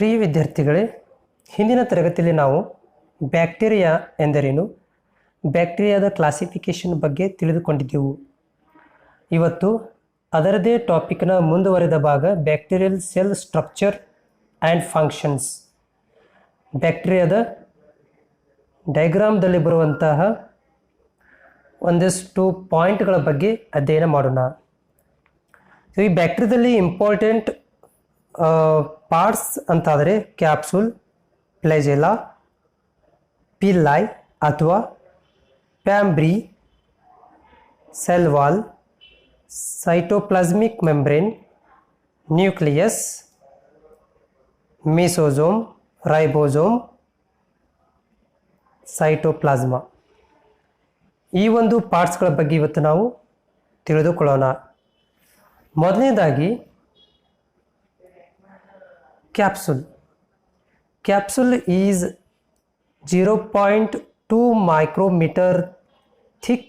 ಪ್ರಿಯ ವಿದ್ಯಾರ್ಥಿಗಳೇ, ಹಿಂದಿನ ತರಗತಿಯಲ್ಲಿ ನಾವು ಬ್ಯಾಕ್ಟೀರಿಯಾ ಎಂದರೇನು, ಬ್ಯಾಕ್ಟೀರಿಯಾದ ಕ್ಲಾಸಿಫಿಕೇಶನ್ ಬಗ್ಗೆ ತಿಳಿದುಕೊಂಡಿದ್ದೆವು. ಇವತ್ತು ಅದರದೇ ಟಾಪಿಕ್ನ ಮುಂದುವರೆದ ಭಾಗ bacterial cell structure and functions. ಬ್ಯಾಕ್ಟೀರಿಯಾದ ಡಯಾಗ್ರಾಮ್ದಲ್ಲಿ ಬರುವಂತಹ ಒಂದಷ್ಟು ಪಾಯಿಂಟ್ಗಳ ಬಗ್ಗೆ ಅಧ್ಯಯನ ಮಾಡೋಣ. ಈ ಬ್ಯಾಕ್ಟೀರಿಯಾದಲ್ಲಿ ಇಂಪಾರ್ಟೆಂಟ್ ಪಾರ್ಟ್ಸ್ ಅಂತಾದರೆ ಕ್ಯಾಪ್ಸುಲ್, ಫ್ಲಾಜೆಲ್ಲಾ, ಪಿಲ್ಲೈ ಅಥವಾ fimbriae, cell wall, cytoplasmic membrane, nucleus, mesosome, ribosome, cytoplasma. ಈ ಒಂದು ಪಾರ್ಟ್ಸ್ಗಳ ಬಗ್ಗೆ ಇವತ್ತು ನಾವು ತಿಳಿದುಕೊಳ್ಳೋಣ. ಮೊದಲನೇದಾಗಿ capsule. Capsule is 0.2 micrometer thick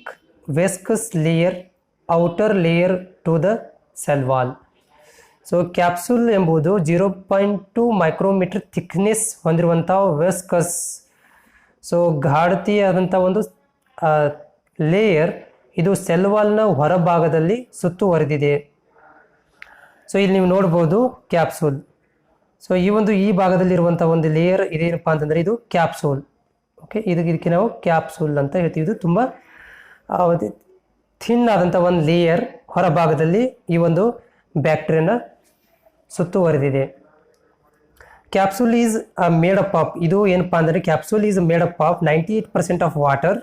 viscous layer, outer layer to the cell wall. So capsule ಎಂಬುದು 0.2 ಮೈಕ್ರೋಮೀಟರ್ ಥಿಕ್ನೆಸ್ ಹೊಂದಿರುವಂಥ ವೆಸ್ಕಸ್, ಸೊ ಗಾಢತೆಯಾದಂಥ ಒಂದು ಲೇಯರ್. ಇದು ಸೆಲ್ ವಾಲ್ನ ಹೊರಭಾಗದಲ್ಲಿ ಸುತ್ತುವರೆದಿದೆ. ಸೊ ಇಲ್ಲಿ ನೀವು ನೋಡ್ಬೋದು ಕ್ಯಾಪ್ಸುಲ್. ಸೊ ಈ ಭಾಗದಲ್ಲಿರುವಂಥ ಒಂದು ಲೇಯರ್ ಇದೇನಪ್ಪ ಅಂತಂದರೆ ಇದು ಕ್ಯಾಪ್ಸೂಲ್. ಓಕೆ, ಇದಕ್ಕೆ ನಾವು ಕ್ಯಾಪ್ಸೂಲ್ ಅಂತ ಹೇಳ್ತೀವಿ. ಇದು ತುಂಬ ಥಿನ್ ಆದಂಥ ಒಂದು ಲೇಯರ್ ಹೊರಭಾಗದಲ್ಲಿ ಈ ಒಂದು ಬ್ಯಾಕ್ಟೀರಿಯಾನ ಸುತ್ತುವರೆದಿದೆ. Capsule is made up of, ಇದು ಏನಪ್ಪ ಅಂದರೆ capsule is made up of 98% of water,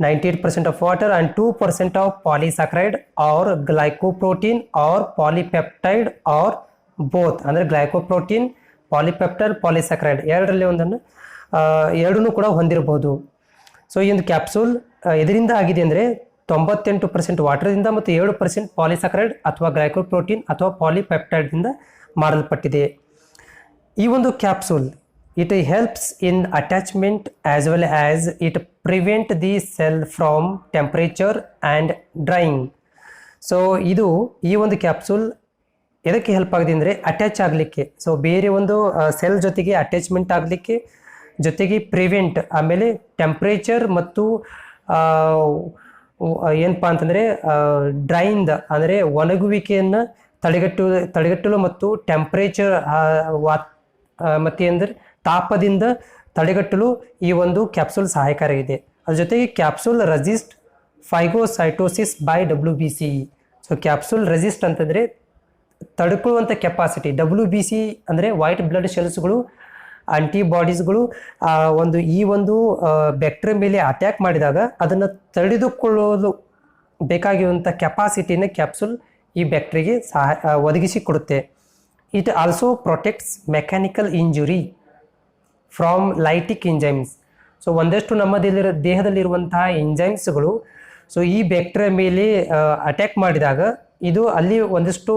98% of water and 2% of polysaccharide or glycoprotein or polypeptide or both. ಅಂದರೆ ಗ್ಲೈಕೋಪ್ರೋಟೀನ್, ಪಾಲಿಪೆಪ್ಟೈಡ್, ಪಾಲಿಸ್ಯಾಕರೈಡ್ ಎರಡರಲ್ಲಿ ಒಂದನ್ನು ಎರಡನ್ನೂ ಕೂಡ ಹೊಂದಿರಬಹುದು. ಸೊ ಈ ಒಂದು ಕ್ಯಾಪ್ಸೂಲ್ ಇದರಿಂದ ಆಗಿದೆ ಅಂದರೆ 98% ವಾಟರ್ದಿಂದ ಮತ್ತು 7% ಪಾಲಿಸ್ಯಾಕರೈಡ್ ಅಥವಾ ಗ್ಲೈಕೋಪ್ರೋಟೀನ್ ಅಥವಾ ಪಾಲಿಪೆಪ್ಟೈಡ್ದಿಂದ ಮಾಡಲ್ಪಟ್ಟಿದೆ. ಈ ಒಂದು capsule it helps in attachment as well as it prevent the cell from temperature and drying. So ಇದು ಈ ಒಂದು ಕ್ಯಾಪ್ಸೂಲ್ ಎದಕ್ಕೆ ಹೆಲ್ಪ್ ಆಗಿದೆ ಅಂದರೆ ಅಟ್ಯಾಚ್ ಆಗಲಿಕ್ಕೆ, ಸೊ ಬೇರೆ ಒಂದು ಸೆಲ್ ಜೊತೆಗೆ ಅಟ್ಯಾಚ್ಮೆಂಟ್ ಆಗಲಿಕ್ಕೆ, ಜೊತೆಗೆ ಪ್ರಿವೆಂಟ್, ಆಮೇಲೆ ಟೆಂಪ್ರೇಚರ್ ಮತ್ತು ಏನಪ್ಪ ಅಂತಂದರೆ ಡ್ರೈಯಿಂದ ಅಂದರೆ ಒಣಗುವಿಕೆಯನ್ನು ತಡೆಗಟ್ಟಲು ಮತ್ತು ಟೆಂಪ್ರೇಚರ್ ಮತ್ತು ಅಂದರೆ ತಾಪದಿಂದ ತಡೆಗಟ್ಟಲು ಈ ಒಂದು ಕ್ಯಾಪ್ಸೂಲ್ ಸಹಾಯಕಾರಿಯಾಗಿದೆ. ಅದ್ರ ಜೊತೆಗೆ capsule resist phagocytosis by WBC. So capsule resist ಅಂತಂದರೆ ತಡ್ಕೊಳ್ಳುವಂಥ ಕೆಪಾಸಿಟಿ. WBC ಅಂದರೆ ವೈಟ್ ಬ್ಲಡ್ ಸೆಲ್ಸ್ಗಳು, ಆಂಟಿಬಾಡೀಸ್ಗಳು ಈ ಒಂದು ಬ್ಯಾಕ್ಟೀರಿಯಾ ಮೇಲೆ ಅಟ್ಯಾಕ್ ಮಾಡಿದಾಗ ಅದನ್ನು ತಡೆದುಕೊಳ್ಳಲು ಬೇಕಾಗಿರುವಂಥ ಕೆಪಾಸಿಟಿನ ಕ್ಯಾಪ್ಸೂಲ್ ಈ ಬ್ಯಾಕ್ಟೀರಿಯಾಗೆ ಒದಗಿಸಿಕೊಡುತ್ತೆ. It also protects mechanical injury from lytic enzymes. So ಒಂದಷ್ಟು ನಮ್ಮ ದೇಹದಲ್ಲಿರುವಂತಹ ಎಂಜೈಮ್ಸ್ಗಳು ಸೊ ಈ ಬ್ಯಾಕ್ಟೀರಿಯಾ ಮೇಲೆ ಅಟ್ಯಾಕ್ ಮಾಡಿದಾಗ ಇದು ಅಲ್ಲಿ ಒಂದಷ್ಟು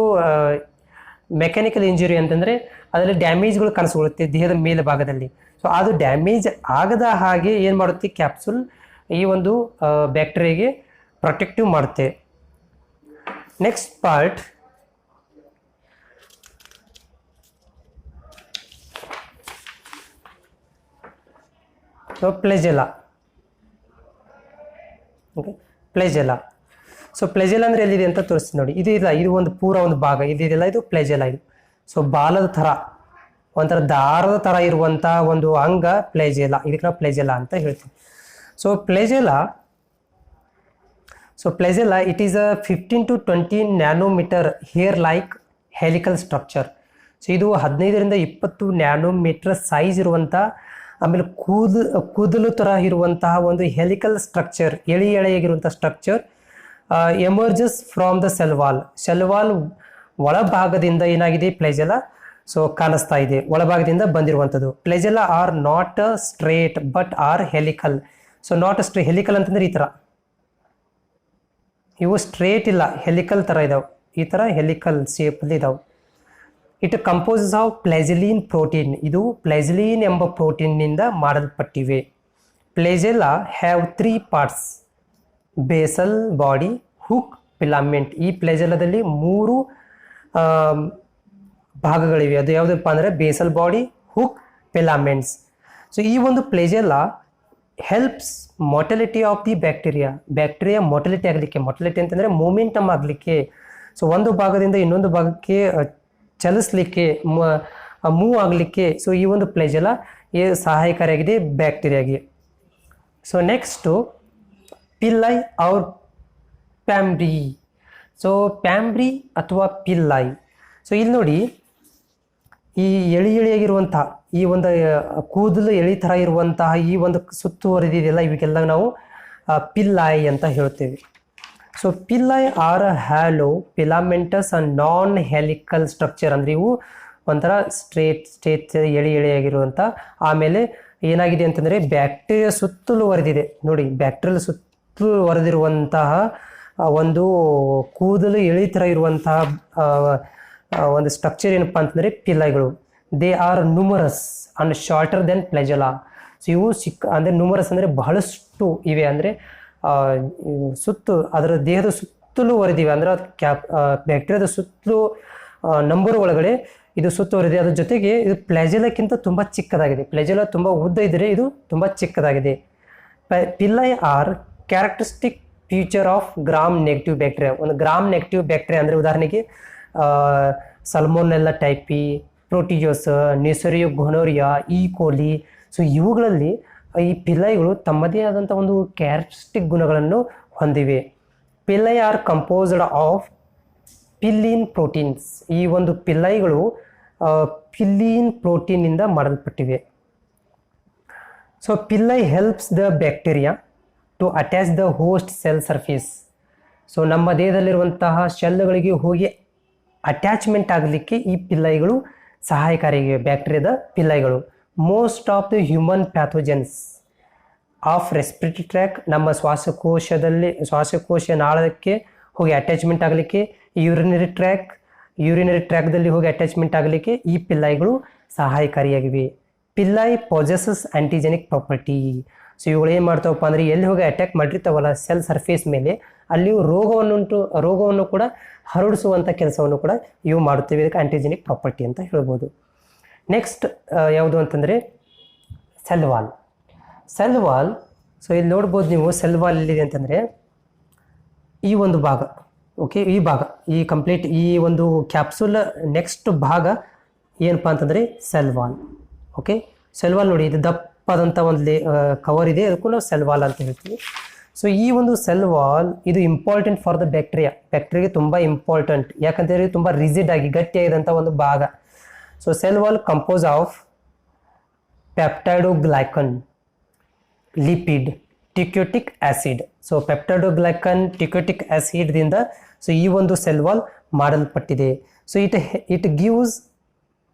ಮೆಕ್ಯಾನಿಕಲ್ ಇಂಜುರಿ ಅಂತಂದರೆ ಅದರಲ್ಲಿ ಡ್ಯಾಮೇಜ್ಗಳು ಕಾಣಿಸ್ಕೊಳ್ಳುತ್ತೆ ದೇಹದ ಮೇಲೆ ಭಾಗದಲ್ಲಿ. ಸೊ ಅದು ಡ್ಯಾಮೇಜ್ ಆಗದ ಹಾಗೆ ಏನು ಮಾಡುತ್ತೆ ಕ್ಯಾಪ್ಸೂಲ್ ಈ ಒಂದು ಬ್ಯಾಕ್ಟೀರಿಯಾಗೆ ಪ್ರೊಟೆಕ್ಟಿವ್ ಮಾಡುತ್ತೆ. Next part flagella. Okay, flagella. So flagella ಅಂದರೆ ಎಲ್ಲಿದೆ ಅಂತ ತೋರಿಸ್ತೀನಿ ನೋಡಿ. ಇದು ಒಂದು ಪೂರ ಒಂದು ಭಾಗ ಇದೆಲ್ಲ, ಇದು ಫ್ಲಾಜೆಲ್ಲಾ. ಇದು ಸೊ ಬಾಲದ ಥರ ಒಂಥರ ದಾರದ ಥರ ಇರುವಂಥ ಒಂದು ಅಂಗ ಫ್ಲಾಜೆಲ್ಲಾ. ಇದಕ್ಕೆ ನಾವು ಫ್ಲಾಜೆಲ್ಲಾ ಅಂತ ಹೇಳ್ತೀವಿ. So flagella it is a 15 to 20 nanometre hair like helical structure. So ಇದು 15ರಿಂದ 20 ನ್ಯಾನೋಮೀಟರ್ ಸೈಜ್ ಇರುವಂಥ, ಆಮೇಲೆ ಕೂದಲು ಥರ ಇರುವಂತಹ ಒಂದು ಹೆಲಿಕಲ್ ಸ್ಟ್ರಕ್ಚರ್, ಎಳೆಯಾಗಿರುವಂಥ structure emerges from the cell wall. Cell wall ಒಳಭಾಗದಿಂದ ಏನಾಗಿದೆ ಫ್ಲಾಜೆಲ್ಲಾ ಸೊ ಕಾಣಿಸ್ತಾ ಇದೆ, ಒಳಭಾಗದಿಂದ ಬಂದಿರುವಂಥದ್ದು. Flagella are not straight but are helical. So not helical ಅಂತಂದ್ರೆ ಈ ಥರ, ಇವು ಸ್ಟ್ರೇಟ್ ಇಲ್ಲ, ಹೆಲಿಕಲ್ ಥರ ಇದಾವೆ, ಈ ಥರ ಹೆಲಿಕಲ್ ಶೇಪಲ್ಲಿ ಇದಾವೆ. It composes of flagellin protein. ಇದು ಫ್ಲಾಜೆಲಿನ್ ಎಂಬ ಪ್ರೋಟೀನ್ನಿಂದ ಮಾಡಲ್ಪಟ್ಟಿವೆ. Flagella have 3 parts: basal body, hook, filament. ಈ ಫ್ಲಾಜೆಲ್ಲಾದಲ್ಲಿ 3 ಭಾಗಗಳಿವೆ. ಅದು ಯಾವುದಪ್ಪ ಅಂದರೆ basal body, hook, filaments. So ಈ ಒಂದು flagella helps motility of the bacteria motility ಆಗಲಿಕ್ಕೆ, ಮೊಟಿಲಿಟಿ ಅಂತಂದರೆ ಮೂಮೆಂಟಮ್ ಆಗಲಿಕ್ಕೆ, ಸೊ ಒಂದು ಭಾಗದಿಂದ ಇನ್ನೊಂದು ಭಾಗಕ್ಕೆ ಚಲಿಸಲಿಕ್ಕೆ, ಮೂವ್ ಆಗಲಿಕ್ಕೆ. ಸೊ ಈ ಒಂದು ಫ್ಲಾಜೆಲ್ಲಾ ಸಹಾಯಕಾರಿಯಾಗಿದೆ ಬ್ಯಾಕ್ಟೀರಿಯಾಗೆ. ಸೊ ನೆಕ್ಸ್ಟು ಪಿಲ್ಲೈ ಔರ್ ಪ್ಯಾಂಬ್ರಿ. ಸೊ ಪ್ಯಾಂಬ್ರಿ ಅಥವಾ ಪಿಲ್ಲೈ. ಸೊ ಇಲ್ಲಿ ನೋಡಿ, ಈ ಎಳೆಯಾಗಿರುವಂತಹ ಈ ಒಂದು ಕೂದಲು ಎಳಿ ಥರ ಇರುವಂತಹ ಈ ಒಂದು ಸುತ್ತುವರೆದಿದೆಯಲ್ಲ, ಇವಿಗೆಲ್ಲ ನಾವು ಪಿಲ್ಲೈ ಅಂತ ಹೇಳ್ತೇವೆ. So pili are hollow filamentous and non helical structure. ಅಂದರೆ ಇವು ಒಂಥರ ಸ್ಟ್ರೇಟ್ ಎಳೆಯಾಗಿರುವಂಥ, ಆಮೇಲೆ ಏನಾಗಿದೆ ಅಂತಂದರೆ ಬ್ಯಾಕ್ಟೀರಿಯಾ ಸುತ್ತಲೂ ವರೆದಿದೆ ನೋಡಿ, ಬ್ಯಾಕ್ಟೀರಿಯಲ್ ಸುತ್ತಲೂ ವರೆದಿರುವಂತಹ ಒಂದು ಕೂದಲು ಎಳಿ ಥರ ಇರುವಂತಹ ಒಂದು ಸ್ಟ್ರಕ್ಚರ್ ಏನಪ್ಪ ಅಂತಂದರೆ ಪಿಲ್ಲೈಗಳು. They are numerous and shorter than flagella. So ಇವು ಅಂದರೆ ನ್ಯೂಮರಸ್ ಅಂದರೆ ಬಹಳಷ್ಟು ಇವೆ, ಅಂದರೆ ಅದರ ದೇಹದ ಸುತ್ತಲೂ ವರೆದಿವೆ. ಅಂದರೆ ಬ್ಯಾಕ್ಟೀರಿಯಾದ ಸುತ್ತಲೂ ನಂಬರ್ ಒಳಗಡೆ ಇದು ಸುತ್ತುವರೆದಿದೆ. ಅದ್ರ ಜೊತೆಗೆ ಇದು ಫ್ಲಾಜೆಲಾಕ್ಕಿಂತ ತುಂಬ ಚಿಕ್ಕದಾಗಿದೆ. ಫ್ಲಾಜೆಲಾ ತುಂಬ ಉದ್ದ ಇದ್ದರೆ ಇದು ತುಂಬ ಚಿಕ್ಕದಾಗಿದೆ. Pili are characteristic feature of gram negative bacteria. ಒಂದು ಗ್ರಾಮ್ ನೆಗೆಟಿವ್ ಬ್ಯಾಕ್ಟೀರಿಯಾ ಅಂದರೆ ಉದಾಹರಣೆಗೆ ಸಲ್ಮೋನೆಲ್ಲಾ ಟೈಪಿ, ಪ್ರೋಟಿಯೋಸ್, ನೆಸರಿಯೋ ಗೊನೋರಿಯಾ, ಈ ಕೋಲಿ. ಸೊ ಇವುಗಳಲ್ಲಿ ಈ ಪಿಲ್ಲೈಗಳು ತಮ್ಮದೇ ಆದಂಥ ಒಂದು ಕ್ಯಾರೆಕ್ಟರಿಸ್ಟಿಕ್ ಗುಣಗಳನ್ನು ಹೊಂದಿವೆ. Pili are composed of pilin proteins. ಈ ಒಂದು ಪಿಲ್ಲೈಗಳು ಪಿಲ್ಲಿನ್ ಪ್ರೋಟೀನಿಂದ ಮಾಡಲ್ಪಟ್ಟಿವೆ. So pili helps the bacteria to attach the host cell surface. So ನಮ್ಮ ದೇಹದಲ್ಲಿರುವಂತಹ ಸೆಲ್ಗಳಿಗೆ ಹೋಗಿ ಅಟ್ಯಾಚ್ಮೆಂಟ್ ಆಗಲಿಕ್ಕೆ ಈ ಪಿಲ್ಲೈಗಳು ಸಹಾಯಕಾರಿಯಾಗಿವೆ, ಬ್ಯಾಕ್ಟೀರಿಯಾದ ಪಿಲ್ಲೈಗಳು. Most of the human pathogens of respiratory tract, ನಮ್ಮ ಶ್ವಾಸಕೋಶ ನಾಳಕ್ಕೆ ಹೋಗಿ ಅಟ್ಯಾಚ್ಮೆಂಟ್ ಆಗಲಿಕ್ಕೆ, ಯೂರಿನರಿ ಟ್ರ್ಯಾಕ್ದಲ್ಲಿ ಹೋಗಿ ಅಟ್ಯಾಚ್ಮೆಂಟ್ ಆಗಲಿಕ್ಕೆ ಈ ಪಿಲ್ಲೈಗಳು ಸಹಾಯಕಾರಿಯಾಗಿವೆ. Pili possesses antigenic property. So ಇವುಗಳು ಏನು ಮಾಡ್ತಾವಪ್ಪ ಅಂದರೆ ಎಲ್ಲಿ ಹೋಗಿ ಅಟ್ಯಾಕ್ ಮಾಡಿರ್ತಾವಲ್ಲ ಸೆಲ್ ಸರ್ಫೇಸ್ ಮೇಲೆ, ಅಲ್ಲಿಯೂ ರೋಗವನ್ನು ಕೂಡ ಹರಡಿಸುವಂಥ ಕೆಲಸವನ್ನು ಕೂಡ ಇವು ಮಾಡುತ್ತೇವೆ. ಇದಕ್ಕೆ ಆಂಟಿಜೆನಿಕ್ ಪ್ರಾಪರ್ಟಿ ಅಂತ ಹೇಳ್ಬೋದು. ನೆಕ್ಸ್ಟ್ ಯಾವುದು ಅಂತಂದರೆ ಸೆಲ್ ವಾಲ್. ಸೊ ಇಲ್ಲಿ ನೋಡ್ಬೋದು ನೀವು, ಸೆಲ್ ವಾಲ್ ಎಲ್ಲಿದೆ ಅಂತಂದರೆ ಈ ಒಂದು ಭಾಗ, ಓಕೆ, ಈ ಭಾಗ, ಈ ಕಂಪ್ಲೀಟ್ ಈ ಒಂದು ಕ್ಯಾಪ್ಸುಲ್ ನೆಕ್ಸ್ಟ್ ಭಾಗ ಏನಪ್ಪ ಅಂತಂದರೆ cell wall. Okay, cell wall ನೋಡಿ, ಇದು ದಪ್ಪದಂಥ ಒಂದು ಕವರ್ ಇದೆ, ಅದಕ್ಕೂ ನಾವು ಸೆಲ್ ವಾಲ್ ಅಂತ ಹೇಳ್ತೀವಿ. ಸೊ ಈ ಒಂದು ಸೆಲ್ ವಾಲ್ ಇದು ಇಂಪಾರ್ಟೆಂಟ್ ಫಾರ್ ದ ಬ್ಯಾಕ್ಟೀರಿಯಾಗೆ ತುಂಬ ಇಂಪಾರ್ಟೆಂಟ್. ಯಾಕಂತೇಳಿ ತುಂಬ ರಿಜಿಡ್ ಆಗಿ ಗಟ್ಟಿಯಾಗಿದಂಥ ಒಂದು ಭಾಗ. So cell wall compose of peptidoglycan, lipid, teichoic acid. So peptidoglycan, teichoic ಆಸಿಡ್ದಿಂದ ಸೊ ಈ ಒಂದು ಸೆಲ್ ವಾಲ್ ಮಾಡಲ್ಪಟ್ಟಿದೆ. So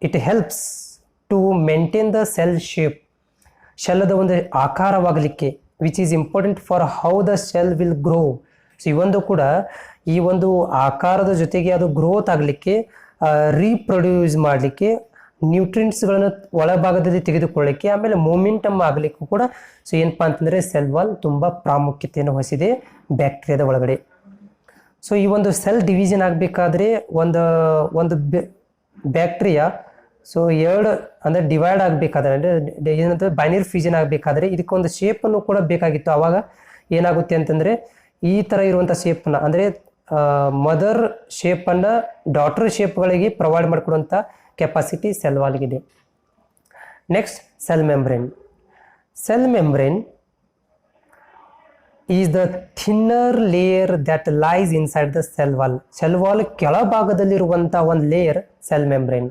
it helps to maintain the cell shape, ಶೆಲ್ಲದ ಒಂದು ಆಕಾರವಾಗಲಿಕ್ಕೆ, which is important for how the cell will grow. So ಇವೊಂದು ಕೂಡ ಈ ಒಂದು ಆಕಾರದ ಜೊತೆಗೆ ಅದು ಗ್ರೋತ್ ಆಗಲಿಕ್ಕೆ, ರೀಪ್ರೊಡ್ಯೂಸ್ ಮಾಡಲಿಕ್ಕೆ, ನ್ಯೂಟ್ರಿಯೆಂಟ್ಸ್ಗಳನ್ನು ಒಳಭಾಗದಲ್ಲಿ ತೆಗೆದುಕೊಳ್ಳಲಿಕ್ಕೆ, ಆಮೇಲೆ ಮೂಮೆಂಟಮ್ ಆಗಲಿಕ್ಕೂ ಕೂಡ ಸೊ ಏನಪ್ಪ ಅಂತಂದರೆ ಸೆಲ್ ವಾಲ್ ತುಂಬ ಪ್ರಾಮುಖ್ಯತೆಯನ್ನು ವಹಿಸಿದೆ ಬ್ಯಾಕ್ಟೀರಿಯಾದ ಒಳಗಡೆ. ಸೊ ಈ ಒಂದು ಸೆಲ್ ಡಿವಿಷನ್ ಆಗಬೇಕಾದ್ರೆ ಒಂದು ಬ್ಯಾಕ್ಟೀರಿಯಾ ಸೊ ಎರಡು ಅಂದರೆ ಡಿವೈಡ್ ಆಗಬೇಕಾದ್ರೆ, ಅಂದರೆ ಏನಂತ ಬೈನರಿ ಫ್ಯೂಷನ್ ಆಗಬೇಕಾದ್ರೆ ಇದಕ್ಕೊಂದು ಶೇಪನ್ನು ಕೂಡ ಬೇಕಾಗಿತ್ತು. ಆವಾಗ ಏನಾಗುತ್ತೆ ಅಂತಂದರೆ ಈ ಥರ ಇರುವಂಥ ಶೇಪನ್ನು, ಅಂದರೆ ಮದರ್ ಶೇಪನ್ನು ಡಾಟರ್ ಶೇಪ್ಗಳಿಗೆ ಪ್ರೊವೈಡ್ ಮಾಡಿಕೊಡುವಂಥ ಕೆಪಾಸಿಟಿ ಸೆಲ್ ವಾಲ್ಗಿದೆ. Next cell membrane is the thinner layer that lies inside the cell wall ಕೆಳಭಾಗದಲ್ಲಿರುವಂಥ ಒಂದು layer cell membrane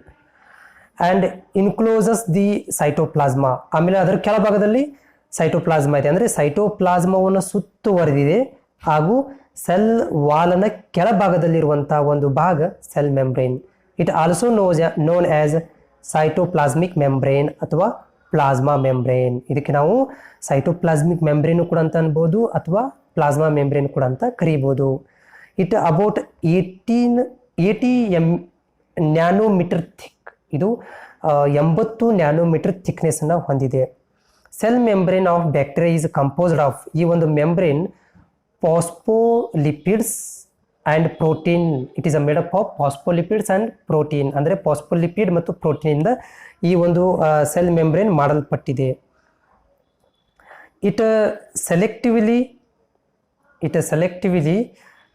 and encloses the cytoplasma. ಆಮೇಲೆ ಅದರ ಕೆಳಭಾಗದಲ್ಲಿ ಸೈಟೋಪ್ಲಾಸ್ಮಾ ಇದೆ, ಅಂದರೆ ಸೈಟೋಪ್ಲಾಸ್ಮಾವನ್ನು ಸುತ್ತುವರೆದಿದೆ. ಹಾಗೂ ಸೆಲ್ ವಾಲನ ಕೆಳಭಾಗದಲ್ಲಿರುವಂಥ ಒಂದು ಭಾಗ cell membrane. It also known as cytoplasmic membrane ಅಥವಾ ಪ್ಲಾಸ್ಮಾ ಮೆಂಬ್ರೇನ್. ಇದಕ್ಕೆ ನಾವು ಸೈಟೋಪ್ಲಾಸ್ಮಿಕ್ ಮೆಂಬ್ರೇನು ಕೂಡ ಅಂತ ಅನ್ಬೋದು ಅಥವಾ ಪ್ಲಾಸ್ಮಾ ಮೆಂಬ್ರೇನ್ ಕೂಡ ಅಂತ ಕರೀಬೋದು. It about 80 nanometer thick. ಇದು 80 ನ್ಯಾನೋಮೀಟರ್ ಥಿಕ್ನೆಸ್ಸನ್ನು ಹೊಂದಿದೆ. Cell membrane of bacteria is composed of, ಈ ಒಂದು membrane phospholipids and protein. It is a made up of phospholipids and protein. ಅಂದರೆ ಫಾಸ್ಫೋಲಿಪಿಡ್ ಮತ್ತು ಪ್ರೋಟೀನಿಂದ ಈ ಒಂದು ಸೆಲ್ ಮೆಂಬ್ರೇನ್ ಮಾಡಲ್ಪಟ್ಟಿದೆ. It selectively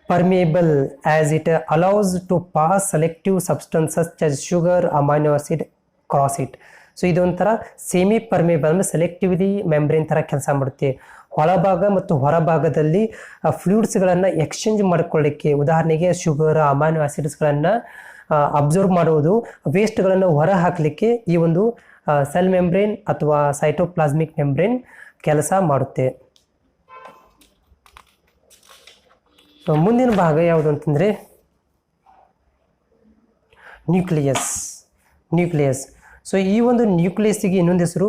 permeable as it allows to pass selective substances such as sugar, amino acid cross it. So ಇದೊಂಥರ semi permeable ಅಂದರೆ selectively membrane ಥರ ಕೆಲಸ ಮಾಡುತ್ತೆ. ಒಳಭಾಗ ಮತ್ತು ಹೊರಭಾಗದಲ್ಲಿ ಫ್ಲೂಯಿಡ್ಸ್ಗಳನ್ನು ಎಕ್ಸ್ಚೇಂಜ್ ಮಾಡಿಕೊಳ್ಳಿಕ್ಕೆ, ಉದಾಹರಣೆಗೆ ಶುಗರ್, ಅಮೈನೋ ಆಸಿಡ್ಸ್ಗಳನ್ನು ಅಬ್ಸರ್ವ್ ಮಾಡುವುದು, ವೇಸ್ಟ್ಗಳನ್ನು ಹೊರ ಹಾಕಲಿಕ್ಕೆ ಈ ಒಂದು ಸೆಲ್ ಮೆಂಬ್ರೇನ್ ಅಥವಾ ಸೈಟೋಪ್ಲಾಸ್ಮಿಕ್ ಮೆಂಬ್ರೇನ್ ಕೆಲಸ ಮಾಡುತ್ತೆ. ಸೊ ಮುಂದಿನ ಭಾಗ ಯಾವುದು ಅಂತಂದರೆ ನ್ಯೂಕ್ಲಿಯಸ್. ಸೊ ಈ ಒಂದು ನ್ಯೂಕ್ಲಿಯಸ್ಸಿಗೆ ಇನ್ನೊಂದು ಹೆಸರು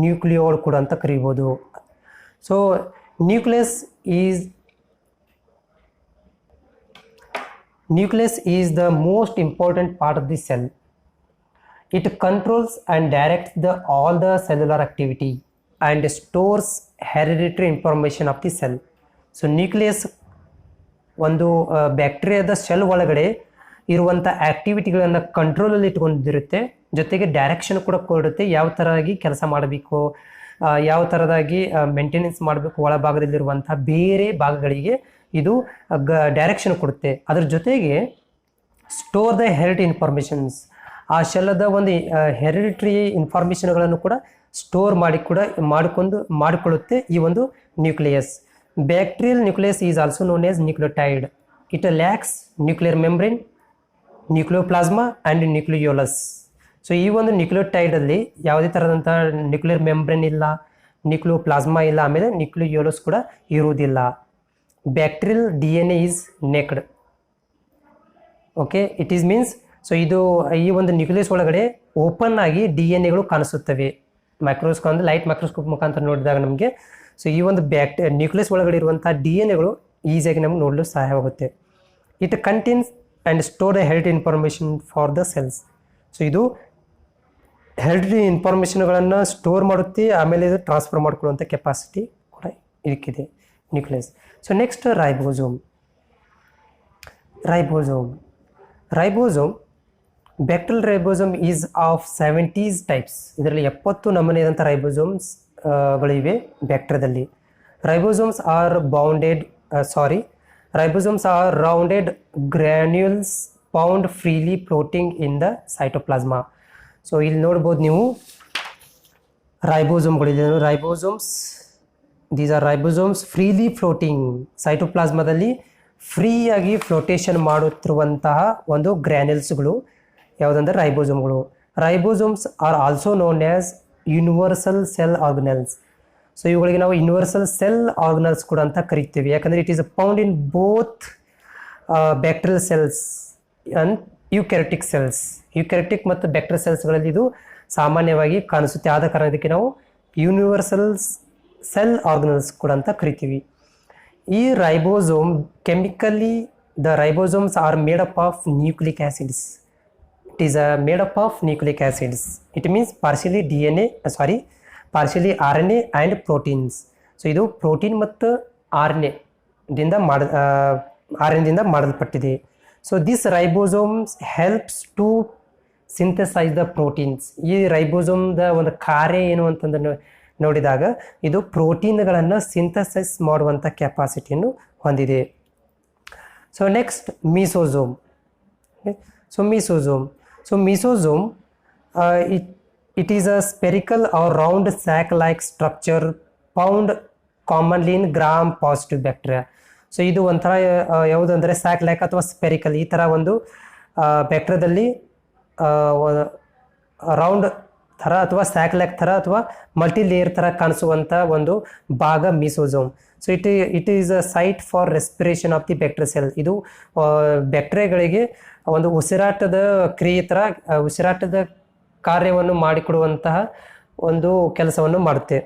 ನ್ಯೂಕ್ಲಿಯೋಲ್ ಕೂಡ ಅಂತ ಕರೀಬೋದು. So nucleus is the most important part of the cell. It controls and directs all the cellular activity and stores hereditary information of the cell. So nucleus ಒಂದು ಬ್ಯಾಕ್ಟೀರಿಯಾದ ಸೆಲ್ ಒಳಗಡೆ ಇರುವಂಥ ಆ್ಯಕ್ಟಿವಿಟಿಗಳನ್ನು ಕಂಟ್ರೋಲಲ್ಲಿ ಇಟ್ಕೊಂಡಿರುತ್ತೆ, ಜೊತೆಗೆ ಡೈರೆಕ್ಷನ್ ಕೂಡ ಕೊಡುತ್ತೆ. ಯಾವ ಥರವಾಗಿ ಕೆಲಸ ಮಾಡಬೇಕು, ಯಾವ ಥರದಾಗಿ ಮೇಂಟೆನೆನ್ಸ್ ಮಾಡಬೇಕು, ಒಳಭಾಗದಲ್ಲಿರುವಂಥ ಬೇರೆ ಭಾಗಗಳಿಗೆ ಇದು ಡೈರೆಕ್ಷನ್ ಕೊಡುತ್ತೆ. ಅದ್ರ ಜೊತೆಗೆ ಸ್ಟೋರ್ ದ ಹೆರಿಡಿಟರಿ ಇನ್ಫಾರ್ಮೇಷನ್ಸ್, ಆ ಶೆಲ್ಲದ ಒಂದು ಹೆರಿಡಿಟರಿ ಇನ್ಫಾರ್ಮೇಷನ್ಗಳನ್ನು ಕೂಡ ಸ್ಟೋರ್ ಮಾಡಿಕೊಳ್ಳುತ್ತೆ ಈ ಒಂದು nucleus. Bacterial nucleus is also known as nucleotide. It lacks nuclear membrane, nucleoplasma and nucleolus. So ಈ ಒಂದು ನ್ಯೂಕ್ಲಿಯೋಟೈಡಲ್ಲಿ ಯಾವುದೇ ಥರದಂಥ ನ್ಯೂಕ್ಲಿಯರ್ ಮೆಂಬ್ರೇನ್ ಇಲ್ಲ, ನ್ಯೂಕ್ಲಿಯೋಪ್ಲಾಸ್ಮಾ ಇಲ್ಲ, ಆಮೇಲೆ ನ್ಯೂಕ್ಲಿಯೋಲಸ್ ಕೂಡ ಇರುವುದಿಲ್ಲ. Bacterial DNA is necked. Okay, it is means so ಇದು ಈ ಒಂದು ನ್ಯೂಕ್ಲಿಯಸ್ ಒಳಗಡೆ ಓಪನ್ ಆಗಿ DNA ಗಳು ಕಾಣಿಸುತ್ತವೆ. ಮೈಕ್ರೋಸ್ಕೋಪ್ ಅಂದರೆ ಲೈಟ್ ಮೈಕ್ರೋಸ್ಕೋಪ್ ಮುಖಾಂತರ ನೋಡಿದಾಗ ನಮಗೆ ಸೊ ಈ ಒಂದು ನ್ಯೂಕ್ಲಿಯಸ್ ಒಳಗಡೆ ಇರುವಂಥ DNA ಗಳು ಈಸಿಯಾಗಿ ನಮ್ಗೆ ನೋಡಲು ಸಹಾಯವಾಗುತ್ತೆ. It contains and store the hereditary information for the cells. So ಇದು ಹೆರಿಡಿಟರಿ ಇನ್ಫಾರ್ಮೇಷನ್ಗಳನ್ನು ಸ್ಟೋರ್ ಮಾಡುತ್ತೆ, ಆಮೇಲೆ ಇದು ಟ್ರಾನ್ಸ್ಫರ್ ಮಾಡ್ಕೊಳ್ಳುವಂಥ ಕೆಪಾಸಿಟಿ ಕೂಡ ಇದಕ್ಕಿದೆ nucleus. So next ribosome. Bacterial ribosome is of 70 types. ಇದರಲ್ಲಿ 70 ನಮೂನೆಯಾದಂಥ ರೈಬೋಸೋಮ್ಸ್ಗಳಿವೆ ಬ್ಯಾಕ್ಟೀರಿಯಾದಲ್ಲಿ. Ribosomes are rounded granules found freely floating in the cytoplasma. So ಇಲ್ಲಿ ನೋಡ್ಬೋದು ನೀವು ರೈಬೋಸೋಮ್ಗಳಿದೆ. These are ribosomes freely floating. ಸೈಟೋಪ್ಲಾಸ್ಮಾದಲ್ಲಿ ಫ್ರೀಯಾಗಿ ಫ್ಲೋಟೇಷನ್ ಮಾಡುತ್ತಿರುವಂತಹ ಒಂದು ಗ್ರ್ಯಾನ್ಯೂಲ್ಸ್ಗಳು ಯಾವುದಂದ್ರೆ ರೈಬೋಸೋಮ್ಗಳು. Ribosomes are also known as universal cell organelles. So ಇವುಗಳಿಗೆ ನಾವು ಯೂನಿವರ್ಸಲ್ ಸೆಲ್ ಆರ್ಗನಲ್ಸ್ ಕೂಡ ಅಂತ ಕರಿತೀವಿ. ಯಾಕಂದರೆ it is found in both bacterial cells and eukaryotic cells. Eukaryotic ಮತ್ತು ಬ್ಯಾಕ್ಟೀರಿಯಲ್ ಸೆಲ್ಸ್ಗಳಲ್ಲಿ ಇದು ಸಾಮಾನ್ಯವಾಗಿ ಕಾಣಿಸುತ್ತೆ. ಆದ ಕಾರಣ ಇದಕ್ಕೆ ನಾವು ಯೂನಿವರ್ಸಲ್ ಸೆಲ್ ಆರ್ಗನಲ್ಸ್ ಕೂಡ ಅಂತ ಕರಿತೀವಿ. ಈ ribosome chemically the ribosomes are made up of nucleic acids. It is made up of nucleic acids. It means partially RNA and proteins. So ಇದು ಪ್ರೋಟೀನ್ ಮತ್ತು RNAದಿಂದ ಮಾಡಲ್ಪಟ್ಟಿದೆ. So this ribosomes helps to synthesise the proteins. ಈ ರೈಬೋಸೋಮ್ದ ಒಂದು ಕಾರ್ಯ ಏನು ಅಂತಂದ್ರೆ ನೋಡಿದಾಗ ಇದು ಪ್ರೋಟೀನ್ಗಳನ್ನು ಸಿಂಥಸೈಸ್ ಮಾಡುವಂಥ ಕೆಪಾಸಿಟಿಯನ್ನು ಹೊಂದಿದೆ. So next ಮೀಸೋಸೋಮ್. ಮೀಸೋಸೋಮ್ it is a spherical or round sac-like structure found commonly in gram positive bacteria. So ಇದು ಒಂಥರ ಯಾವುದಂದರೆ ಸ್ಯಾಕ್ ಲೈಕ್ ಅಥವಾ ಸ್ಪೆರಿಕಲ್ ಈ ಥರ ಒಂದು ಬ್ಯಾಕ್ಟೀರಿಯಾದಲ್ಲಿ ರೌಂಡ್ ಥರ ಅಥವಾ ಸ್ಯಾಕ್ ಲೈಕ್ ಥರ ಅಥವಾ ಮಲ್ಟಿ ಲೇಯರ್ ಥರ ಕಾಣಿಸುವಂಥ ಒಂದು ಭಾಗ ಮೀಸೋಸೋಮ್. So it is a site for respiration of the bacteria cell. ಇದು ಬ್ಯಾಕ್ಟೀರಿಯಾಗಳಿಗೆ ಒಂದು ಉಸಿರಾಟದ ಕ್ರಿಯೆ ಥರ ಉಸಿರಾಟದ ಕಾರ್ಯವನ್ನು ಮಾಡಿಕೊಡುವಂತಹ ಒಂದು ಕೆಲಸವನ್ನು ಮಾಡುತ್ತೆ.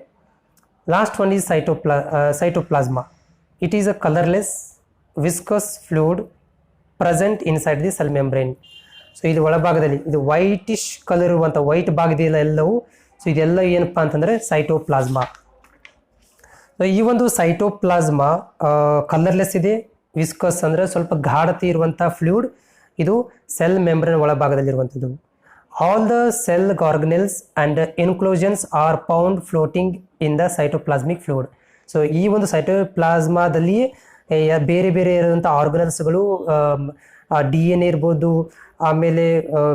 Last one is cytoplasma. It is a colourless viscous fluid present inside the cell membrane. So ಇದು ಒಳಭಾಗದಲ್ಲಿ ಇದು ವೈಟಿಶ್ ಕಲರ್ ಇರುವಂಥ ವೈಟ್ ಭಾಗದಲ್ಲಿ ಎಲ್ಲವೂ. ಸೊ ಇದೆಲ್ಲ ಏನಪ್ಪ ಅಂತಂದರೆ ಸೈಟೋಪ್ಲಾಸ್ಮಾ. ಸೊ ಈ ಒಂದು ಸೈಟೋಪ್ಲಾಸ್ಮಾ ಕಲರ್ಲೆಸ್ ಇದೆ, ವಿಸ್ಕಸ್ ಅಂದರೆ ಸ್ವಲ್ಪ ಗಾಢತೆ ಇರುವಂಥ ಫ್ಲೂಯಿಡ್, ಇದು ಸೆಲ್ ಮೆಂಬ್ರೇನ್ ಒಳಭಾಗದಲ್ಲಿರುವಂಥದ್ದು. All the cell organelles and inclusions are found floating in the cytoplasmic fluid. So ಈ ಒಂದು ಸೈಟೋಪ್ಲಾಸ್ಮಾದಲ್ಲಿ ಬೇರೆ ಬೇರೆ ಇರುವಂಥ ಆರ್ಗನಲ್ಸ್ಗಳು, DNA ಇರ್ಬೋದು, ಆಮೇಲೆ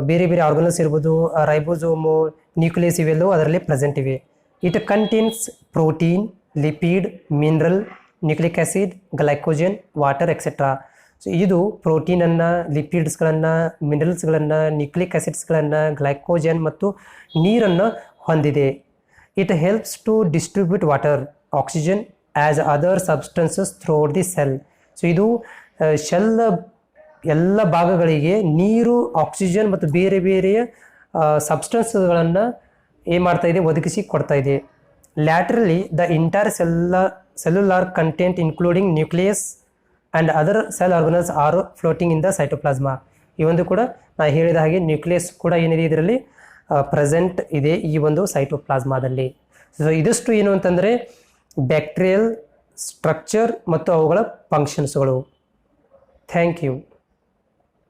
ಬೇರೆ ಬೇರೆ ಆರ್ಗನಲ್ಸ್ ಇರ್ಬೋದು, ರೈಬೋಸೋಮು, ನ್ಯೂಕ್ಲಿಯಸ್ ಇವೆಲ್ಲವೂ ಅದರಲ್ಲಿ ಪ್ರೆಸೆಂಟ್ ಇವೆ. It contains protein, lipid, mineral, nucleic acid, glycogen, water etcetera. So ಇದು ಪ್ರೋಟೀನನ್ನು, ಲಿಪಿಡ್ಸ್ಗಳನ್ನು, ಮಿನರಲ್ಸ್ಗಳನ್ನು, ನ್ಯೂಕ್ಲಿಕ್ ಆ್ಯಸಿಡ್ಸ್ಗಳನ್ನು, ಗ್ಲೈಕೋಜನ್ ಮತ್ತು ನೀರನ್ನು ಹೊಂದಿದೆ. It helps to distribute water, oxygen as other substances throughout the cell. So ಇದು ಶೆಲ್ ಎಲ್ಲ ಭಾಗಗಳಿಗೆ ನೀರು, ಆಕ್ಸಿಜನ್ ಮತ್ತು ಬೇರೆ ಬೇರೆಯ ಸಬ್ಸ್ಟೆನ್ಸ್ಗಳನ್ನು ಏನು ಮಾಡ್ತಾ ಇದೆ, ಒದಗಿಸಿ ಕೊಡ್ತಾ ಇದೆ. Laterally the entire cellular content including nucleus and other cell organelles are floating in the cytoplasma. ಈ ಒಂದು ಕೂಡ ನಾನು ಹೇಳಿದ ಹಾಗೆ ನ್ಯೂಕ್ಲಿಯಸ್ ಕೂಡ ಏನಿದೆ ಇದರಲ್ಲಿ ಪ್ರೆಸೆಂಟ್ ಇದೆ ಈ ಒಂದು ಸೈಟೋಪ್ಲಾಸ್ಮಾದಲ್ಲಿ. ಸೊ ಇದಿಷ್ಟು ಏನು ಅಂತಂದರೆ ಬ್ಯಾಕ್ಟೀರಿಯಲ್ ಸ್ಟ್ರಕ್ಚರ್ ಮತ್ತು ಅವುಗಳ ಫಂಕ್ಷನ್ಸ್ಗಳು. Thank you.